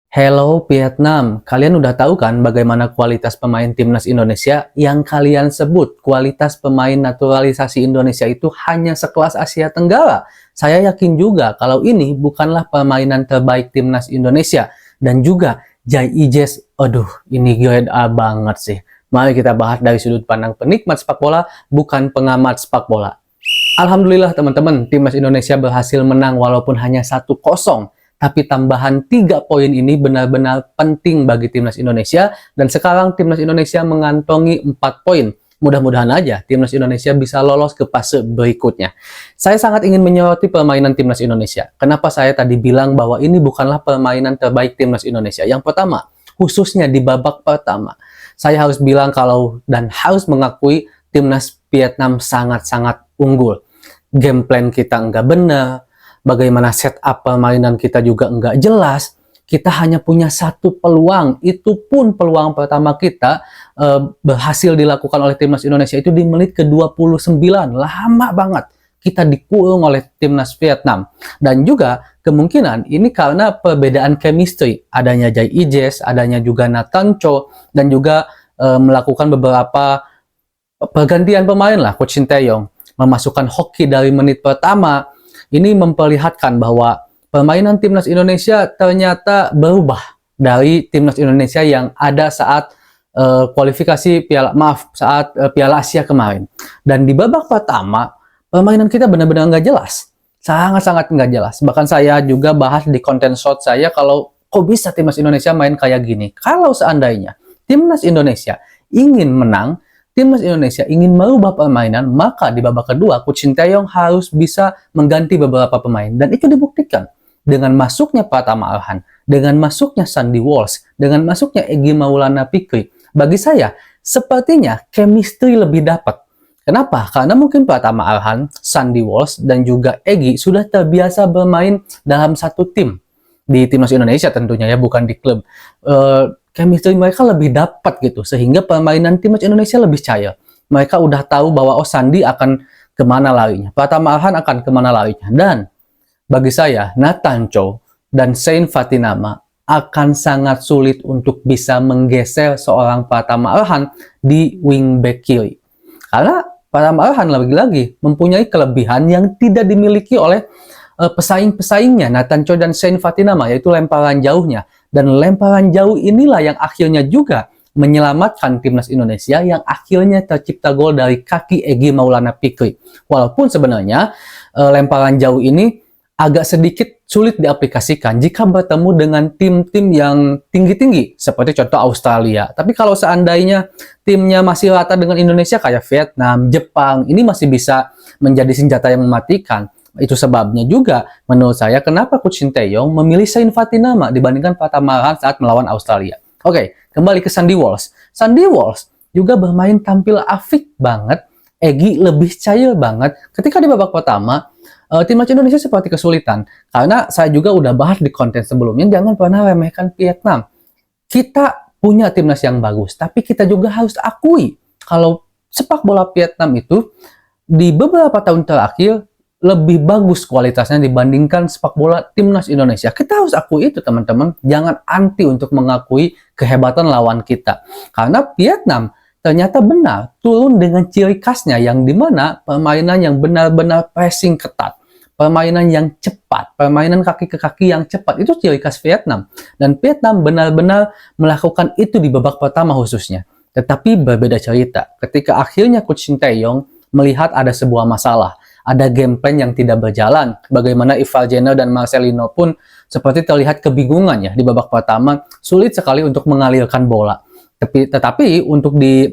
Hello Vietnam, kalian udah tahu kan bagaimana kualitas pemain timnas Indonesia? Yang kalian sebut kualitas pemain naturalisasi Indonesia itu hanya sekelas Asia Tenggara. Saya yakin juga kalau ini bukanlah permainan terbaik timnas Indonesia. Dan juga Jai Ijes, aduh ini grade A banget sih. Mari kita bahas dari sudut pandang penikmat sepak bola, bukan pengamat sepak bola. Alhamdulillah teman-teman, timnas Indonesia berhasil menang walaupun hanya 1-0. Tapi tambahan 3 poin ini benar-benar penting bagi timnas Indonesia. Dan sekarang timnas Indonesia mengantongi 4 poin. Mudah-mudahan aja timnas Indonesia bisa lolos ke fase berikutnya. Saya sangat ingin menyoroti permainan timnas Indonesia. Kenapa saya tadi bilang bahwa ini bukanlah permainan terbaik timnas Indonesia? Yang pertama, khususnya di babak pertama. Saya harus bilang kalau dan harus mengakui timnas Vietnam sangat-sangat unggul. Game plan kita nggak benar, bagaimana setup permainan kita juga nggak jelas. Kita hanya punya satu peluang, itu pun peluang pertama kita berhasil dilakukan oleh timnas Indonesia itu di menit ke-29. Lama banget kita dikurung oleh timnas Vietnam. Dan juga kemungkinan ini karena perbedaan chemistry, adanya Jai Ijes, adanya juga Nathan Cho, dan juga melakukan beberapa pergantian pemain lah, Coach Shin Tae-yong memasukkan hoki dari menit pertama. Ini memperlihatkan bahwa permainan timnas Indonesia ternyata berubah dari timnas Indonesia yang ada saat kualifikasi Piala Asia kemarin. Dan di babak pertama, permainan kita benar-benar nggak jelas. Sangat-sangat nggak jelas. Bahkan saya juga bahas di konten short saya kalau kok bisa timnas Indonesia main kayak gini. Kalau seandainya timnas Indonesia ingin menang, timnas Indonesia ingin merubah permainan, maka di babak kedua Coach Shin Tae-yong harus bisa mengganti beberapa pemain. Dan itu dibuktikan dengan masuknya Pratama Arhan, dengan masuknya Sandy Walsh, dengan masuknya Egy Maulana Fikri. Bagi saya, sepertinya chemistry lebih dapat. Kenapa? Karena mungkin Pratama Arhan, Sandy Walsh, dan juga Egy sudah terbiasa bermain dalam satu tim. Di timnas Indonesia tentunya ya, bukan di klub. Chemistry mereka lebih dapat gitu, sehingga permainan timnas Indonesia lebih cair. Mereka udah tahu bahwa Sandi akan kemana larinya, Pratama Arhan akan kemana larinya. Dan bagi saya, Nathan Cho dan Sain Fatinama akan sangat sulit untuk bisa menggeser seorang Pratama Arhan di wingback kiri. Karena Pratama Arhan lagi-lagi mempunyai kelebihan yang tidak dimiliki oleh pesaing-pesaingnya Nathan Cho dan Sain Fatinama, yaitu lemparan jauhnya. Dan lemparan jauh inilah yang akhirnya juga menyelamatkan timnas Indonesia yang akhirnya tercipta gol dari kaki Egy Maulana Fikri. Walaupun sebenarnya lemparan jauh ini agak sedikit sulit diaplikasikan jika bertemu dengan tim-tim yang tinggi-tinggi seperti contoh Australia. Tapi kalau seandainya timnya masih rata dengan Indonesia kayak Vietnam, Jepang, ini masih bisa menjadi senjata yang mematikan. Itu sebabnya juga menurut saya kenapa Coach Shin Tae-yong memilih Sain Fatinama dibandingkan Pratama Arhan saat melawan Australia. Oke, kembali ke Sandy Walsh. Sandy Walsh juga bermain tampil afik banget. Egy lebih cair banget. Ketika di babak pertama, timnas Indonesia seperti kesulitan. Karena saya juga udah bahas di konten sebelumnya, jangan pernah remehkan Vietnam. Kita punya timnas yang bagus, tapi kita juga harus akui kalau sepak bola Vietnam itu di beberapa tahun terakhir lebih bagus kualitasnya dibandingkan sepak bola timnas Indonesia. Kita harus akui itu teman-teman. Jangan anti untuk mengakui kehebatan lawan kita. Karena Vietnam ternyata benar turun dengan ciri khasnya yang dimana permainan yang benar-benar pressing ketat. Permainan yang cepat. Permainan kaki ke kaki yang cepat. Itu ciri khas Vietnam. Dan Vietnam benar-benar melakukan itu di babak pertama khususnya. Tetapi berbeda cerita. Ketika akhirnya Coach Shin Tae-yong melihat ada sebuah masalah. Ada game plan yang tidak berjalan. Bagaimana Ivar Jenner dan Marcelino pun seperti terlihat kebingungan ya di babak pertama. Sulit sekali untuk mengalirkan bola. Tetapi untuk di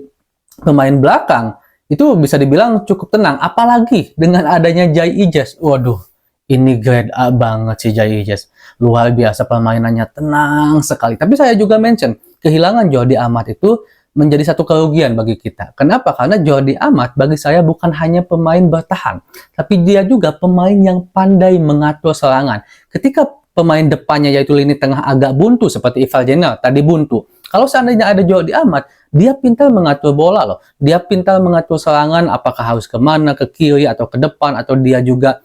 pemain belakang itu bisa dibilang cukup tenang. Apalagi dengan adanya Jai Ijes. Waduh, ini grade A banget sih Jai Ijes. Luar biasa permainannya, tenang sekali. Tapi saya juga mention, kehilangan Jordi Amat itu menjadi satu kerugian bagi kita. Kenapa? Karena Jordi Amat bagi saya bukan hanya pemain bertahan, tapi dia juga pemain yang pandai mengatur serangan. Ketika pemain depannya yaitu lini tengah agak buntu seperti Ivar Jenner tadi buntu. Kalau seandainya ada Jordi Amat, dia pintar mengatur bola loh. Dia pintar mengatur serangan, apakah harus kemana, ke kiri atau ke depan, atau dia juga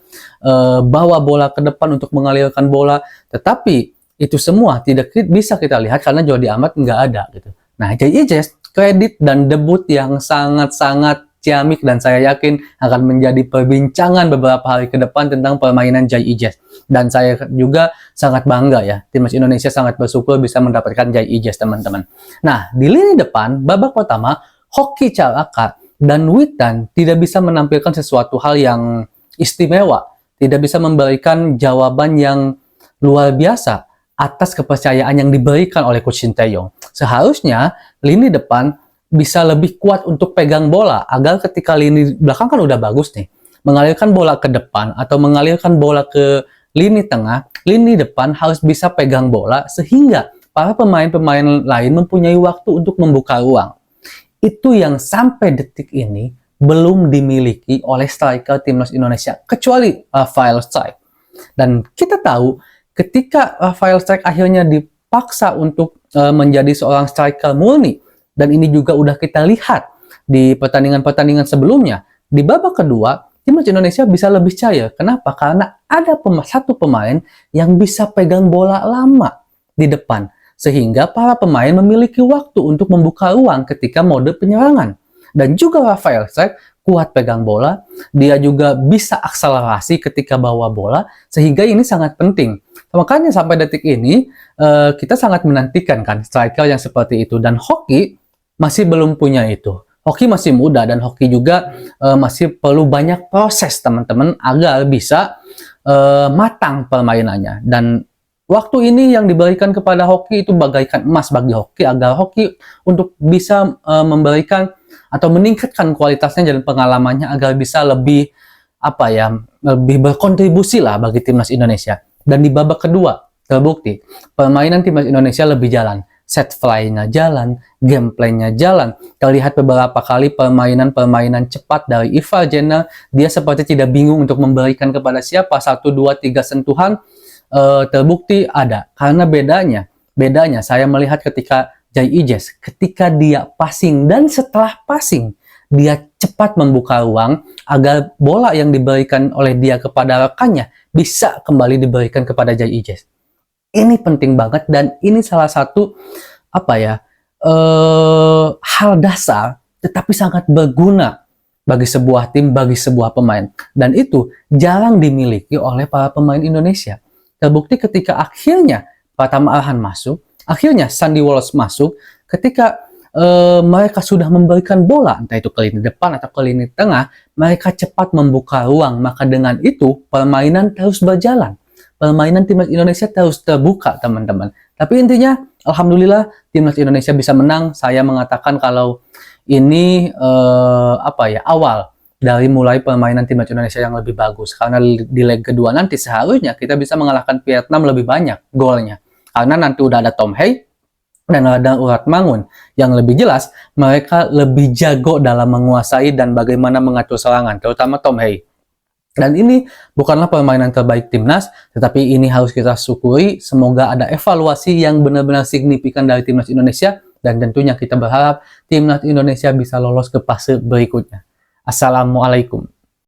bawa bola ke depan untuk mengalirkan bola. Tetapi itu semua tidak bisa kita lihat karena Jordi Amat nggak ada gitu. Nah, Jay Ijes kredit dan debut yang sangat-sangat ciamik dan saya yakin akan menjadi perbincangan beberapa hari ke depan tentang permainan Jay Ijes. Dan saya juga sangat bangga ya, timnas Indonesia sangat bersyukur bisa mendapatkan Jay Ijes, teman-teman. Nah, di lini depan babak pertama Hoki Caraka dan Witan tidak bisa menampilkan sesuatu hal yang istimewa, tidak bisa memberikan jawaban yang luar biasa atas kepercayaan yang diberikan oleh Coach Sinteyong. Seharusnya lini depan bisa lebih kuat untuk pegang bola agar ketika lini belakang kan udah bagus nih, mengalirkan bola ke depan atau mengalirkan bola ke lini tengah, lini depan harus bisa pegang bola sehingga para pemain-pemain lain mempunyai waktu untuk membuka ruang. Itu yang sampai detik ini belum dimiliki oleh striker timnas Indonesia kecuali Rafael Strijk. Dan kita tahu ketika Rafael Strijk akhirnya dipaksa untuk menjadi seorang striker murni, dan ini juga udah kita lihat di pertandingan-pertandingan sebelumnya, di babak kedua timnas Indonesia bisa lebih cair. Kenapa? Karena ada satu pemain yang bisa pegang bola lama di depan, sehingga para pemain memiliki waktu untuk membuka ruang ketika mode penyerangan. Dan juga Rafael Strijk kuat pegang bola, dia juga bisa akselerasi ketika bawa bola, sehingga ini sangat penting. Makanya sampai detik ini kita sangat menantikan kan striker yang seperti itu, dan Hoki masih belum punya itu. Hoki masih muda dan Hoki juga masih perlu banyak proses, teman-teman, agar bisa matang permainannya. Dan waktu ini yang diberikan kepada Hoki itu bagaikan emas bagi Hoki, agar Hoki untuk bisa memberikan atau meningkatkan kualitasnya dan pengalamannya agar bisa lebih lebih berkontribusi lah bagi timnas Indonesia. Dan di babak kedua terbukti permainan timnas Indonesia lebih jalan, set fly-nya jalan, gameplay-nya jalan. Terlihat beberapa kali permainan cepat dari Ivar Jenner, dia seperti tidak bingung untuk memberikan kepada siapa, 1, 2, 3 sentuhan, terbukti ada. Karena bedanya saya melihat ketika Jay Ijes, ketika dia passing dan setelah passing, dia cepat membuka ruang agar bola yang diberikan oleh dia kepada rekannya bisa kembali diberikan kepada Jay Ijes. Ini penting banget dan ini salah satu hal dasar tetapi sangat berguna bagi sebuah tim, bagi sebuah pemain. Dan itu jarang dimiliki oleh para pemain Indonesia. Terbukti ketika akhirnya Pratama Arhan masuk, akhirnya Sandy Walsh masuk, ketika mereka sudah memberikan bola, entah itu ke lini depan atau ke lini tengah, mereka cepat membuka ruang. Maka dengan itu permainan terus berjalan. Permainan timnas Indonesia terus terbuka, teman-teman. Tapi intinya, alhamdulillah timnas Indonesia bisa menang. Saya mengatakan kalau ini awal dari mulai permainan timnas Indonesia yang lebih bagus. Karena di leg kedua nanti seharusnya kita bisa mengalahkan Vietnam lebih banyak golnya. Karena nanti udah ada Tom Hei dan ada Urat Mangun. Yang lebih jelas, mereka lebih jago dalam menguasai dan bagaimana mengatur serangan, terutama Tom Hei. Dan ini bukanlah permainan terbaik timnas, tetapi ini harus kita syukuri. Semoga ada evaluasi yang benar-benar signifikan dari timnas Indonesia, dan tentunya kita berharap timnas Indonesia bisa lolos ke fase berikutnya. Assalamualaikum.